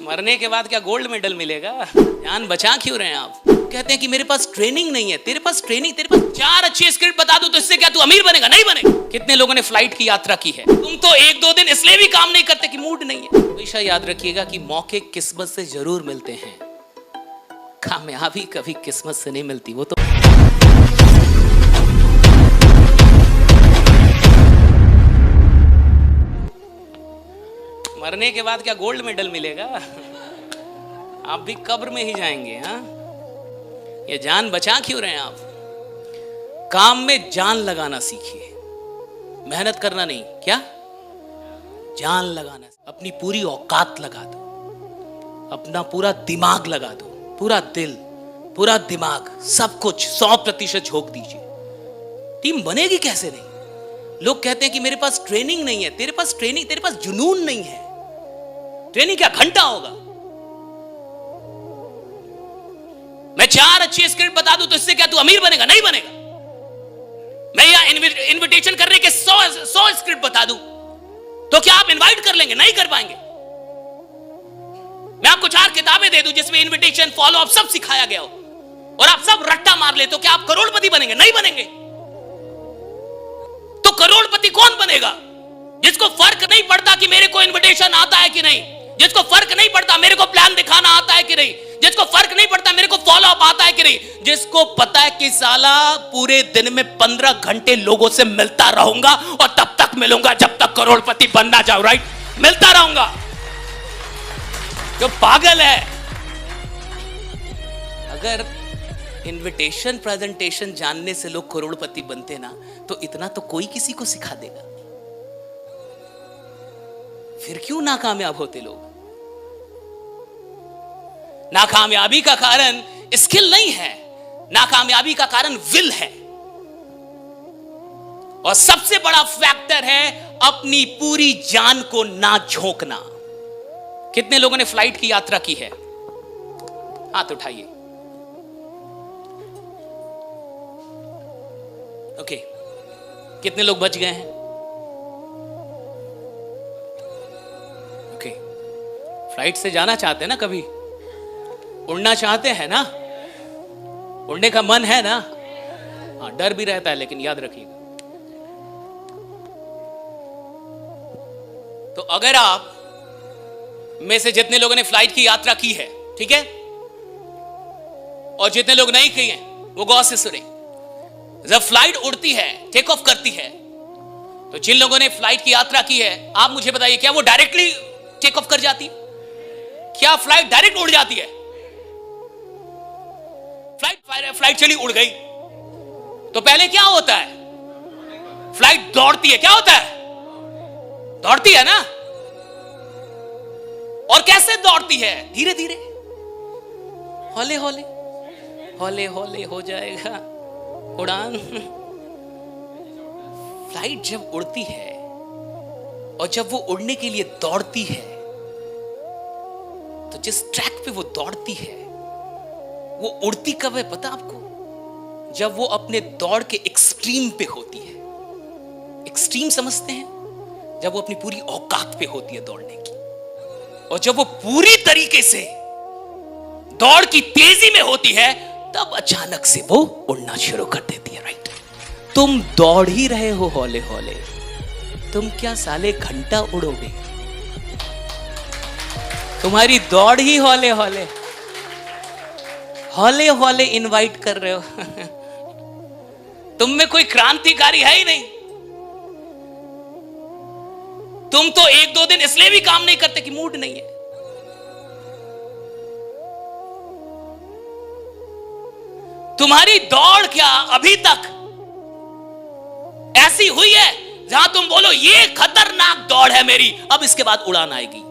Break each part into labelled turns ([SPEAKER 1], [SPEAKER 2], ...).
[SPEAKER 1] मरने के बाद क्या गोल्ड मेडल मिलेगा? जान बचा क्यों रहे हैं आप? कहते हैं कि मेरे पास ट्रेनिंग नहीं है। तेरे पास ट्रेनिंग, तेरे पास 4 अच्छी स्क्रिप्ट बता दूं तो इससे क्या तू अमीर बनेगा? नहीं बनेगा। कितने लोगों ने फ्लाइट की यात्रा की है? तुम तो 1-2 दिन इसलिए भी काम नहीं करते कि मूड नहीं है। हमेशा याद रखिएगा कि मौके किस्मत से जरूर मिलते हैं, कामयाबी कभी किस्मत से नहीं मिलती। वो तो मरने के बाद क्या गोल्ड मेडल मिलेगा? आप भी कब्र में ही जाएंगे। हाँ, ये जान बचा क्यों रहे हैं आप? काम में जान लगाना सीखिए, मेहनत करना नहीं। क्या जान लगाना? अपनी पूरी औकात लगा दो, अपना पूरा दिमाग लगा दो, पूरा दिल, पूरा दिमाग, सब कुछ 100% झोंक दीजिए। टीम बनेगी कैसे नहीं? लोग कहते हैं कि मेरे पास ट्रेनिंग नहीं है। तेरे पास ट्रेनिंग, तेरे पास जुनून नहीं है। ट्रेनिंग क्या घंटा होगा? मैं 4 अच्छी स्क्रिप्ट बता दूं तो इससे क्या तू अमीर बनेगा? नहीं बनेगा। मैं यहां इनविटेशन करने के 100 स्क्रिप्ट बता दूं तो क्या आप इनवाइट कर लेंगे? नहीं कर पाएंगे। मैं आपको 4 किताबें दे दूं जिसमें इनविटेशन, फॉलो अप सब सिखाया गया हो और आप सब रट्टा मार ले तो क्या आप करोड़पति बनेंगे? नहीं बनेंगे। तो करोड़पति कौन बनेगा? जिसको फर्क नहीं पड़ता कि मेरे को इनविटेशन आता है कि नहीं, जिसको फर्क नहीं पड़ता मेरे को प्लान दिखाना आता है कि नहीं, जिसको फर्क नहीं पड़ता मेरे को फॉलो अप आता है कि नहीं, जिसको पता है कि साला पूरे दिन में 15 घंटे लोगों से मिलता रहूंगा और तब तक मिलूंगा जब तक करोड़पति बनना जाऊं। राइट, मिलता रहूंगा। जो पागल है। अगर इनविटेशन प्रेजेंटेशन जानने से लोग करोड़पति बनते ना, तो इतना तो कोई किसी को सिखा देगा। फिर क्यों नाकामयाब होते लोग? नाकामयाबी का कारण स्किल नहीं है, नाकामयाबी का कारण विल है। और सबसे बड़ा फैक्टर है अपनी पूरी जान को ना झोंकना। कितने लोगों ने फ्लाइट की यात्रा की है? हाथ उठाइए। ओके, कितने लोग बच गए हैं? ओके, फ्लाइट से जाना चाहते हैं ना? कभी उड़ना चाहते हैं ना? उड़ने का मन है ना? हाँ, डर भी रहता है, लेकिन याद रखिएगा, तो अगर आप में से जितने लोगों ने फ्लाइट की यात्रा की है, ठीक है, और जितने लोग नहीं की हैं, वो गौर से सुने। जब फ्लाइट उड़ती है, टेक ऑफ करती है, तो जिन लोगों ने फ्लाइट की यात्रा की है, आप मुझे बताइए, क्या वो डायरेक्टली टेक ऑफ कर जाती है? क्या फ्लाइट डायरेक्ट उड़ जाती है? फ्लाइट चली, उड़ गई, तो पहले क्या होता है? फ्लाइट दौड़ती है। क्या होता है? दौड़ती है ना? और कैसे दौड़ती है? धीरे धीरे, हौले हौले, हौले हौले हो जाएगा उड़ान। फ्लाइट जब उड़ती है और जब वो उड़ने के लिए दौड़ती है, तो जिस ट्रैक पे वो दौड़ती है, वो उड़ती कब है पता आपको? जब वो अपने दौड़ के एक्सट्रीम पे होती है। एक्सट्रीम समझते हैं? जब वो अपनी पूरी औकात पे होती है दौड़ने की, और जब वो पूरी तरीके से दौड़ की तेजी में होती है, तब अचानक से वो उड़ना शुरू कर देती है। राइट, तुम दौड़ ही रहे हो हौले हौले, तुम क्या साले घंटा उड़ोगे? तुम्हारी दौड़ ही हौले हौले, हौले हौले इनवाइट कर रहे हो। तुम में कोई क्रांतिकारी है ही नहीं। तुम तो 1-2 दिन इसलिए भी काम नहीं करते कि मूड नहीं है। तुम्हारी दौड़ क्या अभी तक ऐसी हुई है जहां तुम बोलो ये खतरनाक दौड़ है मेरी, अब इसके बाद उड़ान आएगी?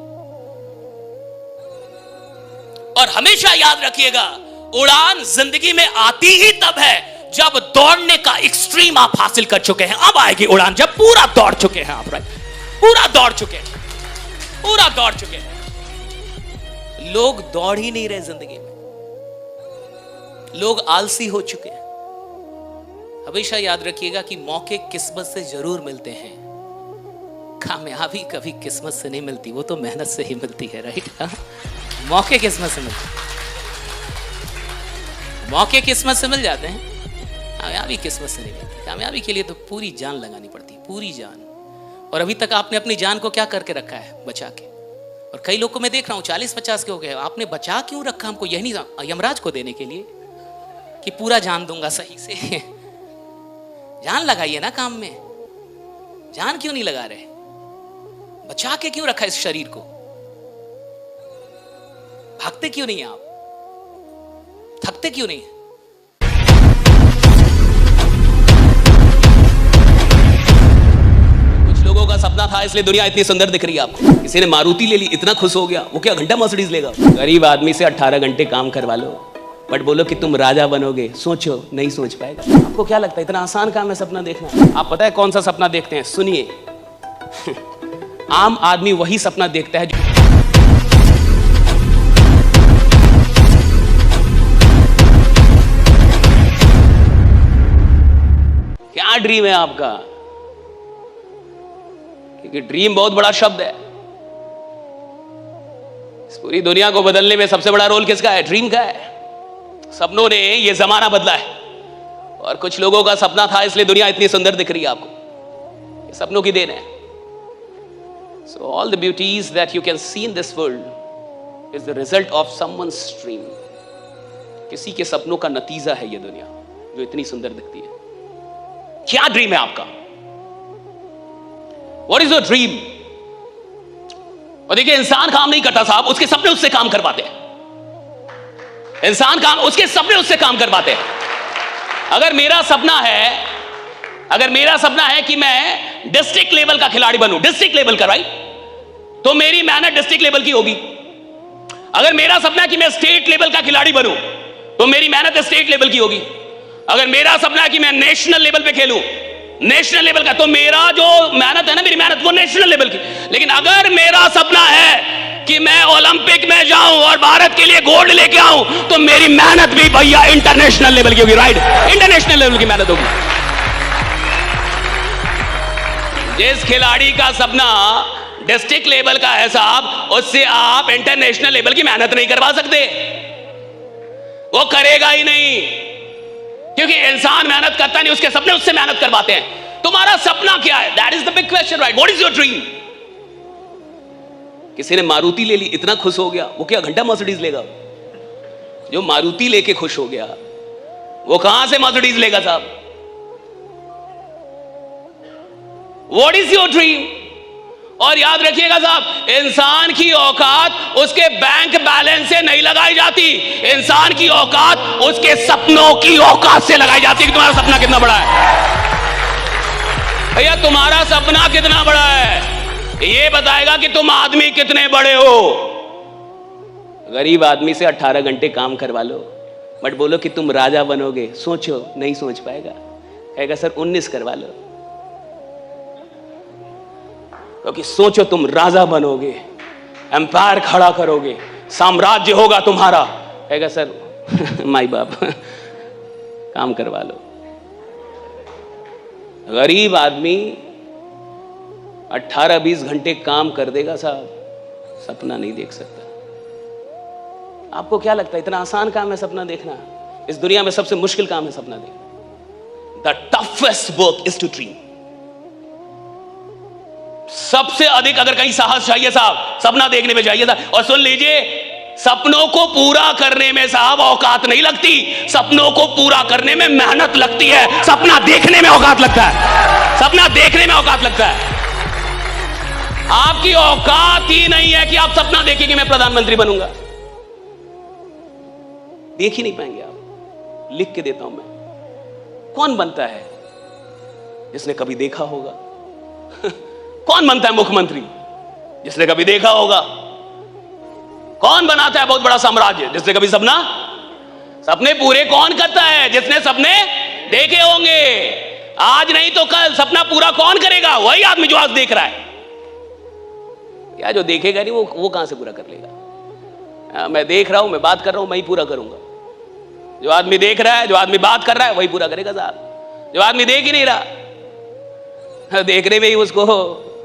[SPEAKER 1] और हमेशा याद रखिएगा, उड़ान जिंदगी में आती ही तब है जब दौड़ने का एक्सट्रीम आप हासिल कर चुके हैं। अब आएगी उड़ान जब पूरा दौड़ चुके हैं आप। राइट, पूरा दौड़ चुके हैं, पूरा दौड़ चुके हैं। लोग दौड़ ही नहीं रहे जिंदगी में, लोग आलसी हो चुके हैं। हमेशा याद रखिएगा कि मौके किस्मत से जरूर मिलते हैं, कामयाबी कभी किस्मत से नहीं मिलती, वो तो मेहनत से ही मिलती है। राइट। मौके किस्मत से मिल जाते हैं, कामयाबी किस्मत से नहीं मिलती। कामयाबी के लिए तो पूरी जान लगानी पड़ती है, पूरी जान। और अभी तक आपने अपनी जान को क्या करके रखा है? बचा के। और कई लोग को मैं देख रहा हूँ 40-50 के हो गए, आपने बचा क्यों रखा हमको? यही नहीं, यमराज को देने के लिए कि पूरा जान दूंगा सही से। जान लगाइए ना काम में, जान क्यों नहीं लगा रहे? बचा के क्यों रखा इस शरीर को? भागते क्यों नहीं आप? थकते क्यों नहीं? कुछ लोगों का सपना था इसलिए दुनिया इतनी सुंदर दिख रही है आपको। किसी ने मारुति ले ली, इतना खुश हो गया, वो क्या घंटा मर्सिडीज लेगा? गरीब आदमी से 18 घंटे काम करवा लो, बट बोलो कि तुम राजा बनोगे, सोचो, नहीं सोच पाएगा। आपको क्या लगता है इतना आसान काम है सपना देखना? आप पता है कौन सा सपना देखते हैं? सुनिए। आम आदमी वही सपना देखता है जो क्या ड्रीम है आपका? क्योंकि ड्रीम बहुत बड़ा शब्द है। इस पूरी दुनिया को बदलने में सबसे बड़ा रोल किसका है? ड्रीम का है। सपनों ने ये जमाना बदला है। और कुछ लोगों का सपना था इसलिए दुनिया इतनी सुंदर दिख रही है आपको। ये सपनों की देन है। So all the beauties that you can see in this world is the result of someone's dream. किसी के सपनों का नतीजा है ये दुनिया जो इतनी सुंदर दिखती है। क्या ड्रीम है आपका? What is your dream? और देखिए इंसान काम नहीं करता साहब, उसके सपने उससे काम करवाते हैं। इंसान काम, उसके सपने उससे काम करवाते हैं। अगर मेरा सपना है कि मैं डिस्ट्रिक्ट लेवल का खिलाड़ी बनूं, डिस्ट्रिक्ट लेवल का, राइट, तो मेरी मेहनत डिस्ट्रिक्ट लेवल की होगी। अगर मेरा सपना है कि मैं स्टेट लेवल का खिलाड़ी बनूं, तो मेरी मेहनत स्टेट लेवल की होगी। अगर मेरा सपना है कि मैं नेशनल लेवल पे खेलूं, नेशनल लेवल का, तो मेरा जो मेहनत है ना, मेरी मेहनत वो नेशनल लेवल की। लेकिन अगर मेरा सपना है कि मैं ओलंपिक में जाऊं और भारत के लिए गोल्ड लेके आऊं, तो मेरी मेहनत भी भैया इंटरनेशनल लेवल की होगी, राइट, इंटरनेशनल लेवल की मेहनत होगी। जिस खिलाड़ी का सपना डिस्ट्रिक्ट लेवल का है साहब, उससे आप इंटरनेशनल लेवल की मेहनत नहीं करवा सकते। वो करेगा ही नहीं, क्योंकि इंसान मेहनत करता नहीं, उसके सपने उससे मेहनत करवाते हैं। तुम्हारा सपना क्या है? That is the big question, right? What is your dream? किसी ने मारुति ले ली, इतना खुश हो गया, वो क्या घंटा मर्सिडीज लेगा? जो मारुति लेके खुश हो गया, वो कहां से मर्सिडीज लेगा साहब? What is your dream? और याद रखिएगा साहब, इंसान की औकात उसके बैंक बैलेंस से नहीं लगाई जाती। इंसान की औकात उसके सपनों की औकात से लगाई जाती है कि तुम्हारा सपना कितना बड़ा है। भैया तुम्हारा सपना कितना बड़ा है ये बताएगा कि तुम आदमी कितने बड़े हो। गरीब आदमी से 18 घंटे काम करवा लो, बट बोलो कि तुम राजा बनोगे, सोचो, नहीं सोच पाएगा। कहेगा सर 19 करवा लो, क्योंकि सोचो तुम राजा बनोगे, एम्पायर खड़ा करोगे, साम्राज्य होगा तुम्हारा। कहेगा सर माई बाप काम करवा लो। गरीब आदमी 18-20 घंटे काम कर देगा साहब, सपना नहीं देख सकता। आपको क्या लगता है इतना आसान काम है सपना देखना? इस दुनिया में सबसे मुश्किल काम है सपना देखना। The toughest work is to dream. सबसे अधिक अगर कहीं साहस चाहिए साहब, सपना देखने में चाहिए था। और सुन लीजिए, सपनों को पूरा करने में साहब औकात नहीं लगती, सपनों को पूरा करने में मेहनत लगती है। सपना देखने में औकात लगता है, सपना देखने में औकात लगता है। आपकी औकात ही नहीं है कि आप सपना देखें कि मैं प्रधानमंत्री बनूंगा, देख ही नहीं पाएंगे आप। लिख के देता हूं मैं। कौन बनता है जिसने कभी देखा होगा? कौन बनता है मुख्यमंत्री? जिसने कभी देखा होगा। कौन बनाता है बहुत बड़ा साम्राज्य? जिसने कभी सपने पूरे कौन करता है? जिसने सपने देखे होंगे। आज नहीं तो कल सपना पूरा कौन करेगा? वही आदमी जो आज देख रहा है। या जो देखेगा नहीं वो कहां से पूरा कर लेगा? मैं देख रहा हूं, मैं बात कर रहा हूं, मैं ही पूरा करूंगा। जो आदमी देख रहा है, जो आदमी बात कर रहा है, वही पूरा करेगा साहब। जो आदमी देख ही नहीं रहा, देखने में ही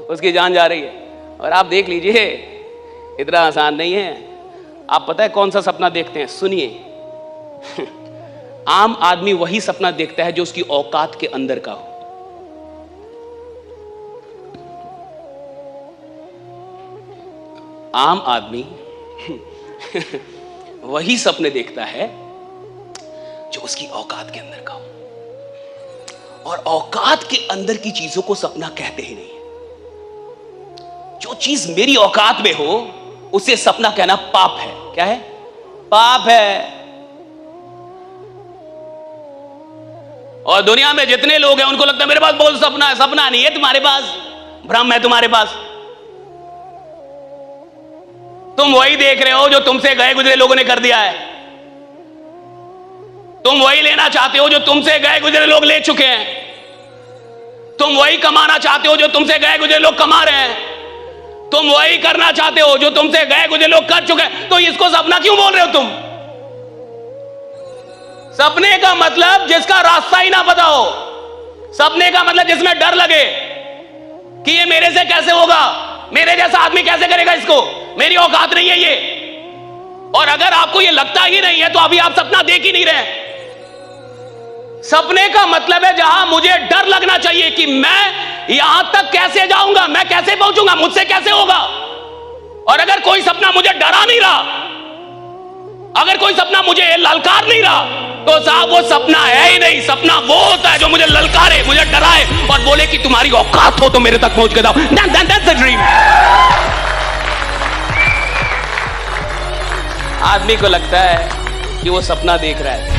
[SPEAKER 1] उसकी जान जा रही है। और आप देख लीजिए, इतना आसान नहीं है। आप पता है कौन सा सपना देखते हैं? सुनिए, आम आदमी वही सपना देखता है जो उसकी औकात के अंदर का हो। आम आदमी वही सपने देखता है जो उसकी औकात के अंदर का हो, और औकात के अंदर की चीजों को सपना कहते ही नहीं। जो चीज मेरी औकात में हो उसे सपना कहना पाप है। क्या है? पाप है। और दुनिया में जितने लोग हैं उनको लगता है मेरे पास बहुत सपना है। सपना नहीं है तुम्हारे पास, भ्रम है तुम्हारे पास। तुम वही देख रहे हो जो तुमसे गए गुजरे लोगों ने कर दिया है। तुम वही लेना चाहते हो जो तुमसे गए गुजरे लोग ले चुके हैं। तुम वही कमाना चाहते हो जो तुमसे गए गुजरे लोग कमा रहे हैं। तुम वही करना चाहते हो जो तुमसे गए गुजरे लोग कर चुके हैं। तो इसको सपना क्यों बोल रहे हो तुम? सपने का मतलब जिसका रास्ता ही ना पता हो। सपने का मतलब जिसमें डर लगे कि ये मेरे से कैसे होगा, मेरे जैसा आदमी कैसे करेगा इसको, मेरी औकात नहीं है ये। और अगर आपको ये लगता ही नहीं है तो अभी आप सपना देख ही नहीं रहे। सपने का मतलब है जहां मुझे डर लगना चाहिए कि मैं यहां तक कैसे जाऊंगा, मैं कैसे पहुंचूंगा, मुझसे कैसे होगा। और अगर कोई सपना मुझे डरा नहीं रहा, अगर कोई सपना मुझे ललकार नहीं रहा, तो साहब वो सपना है ही नहीं। सपना वो होता है जो मुझे ललकारे, मुझे डराए और बोले कि तुम्हारी औकात हो तो मेरे तक पहुंच के जाओ। That's the dream। आदमी को लगता है कि वो सपना देख रहा है।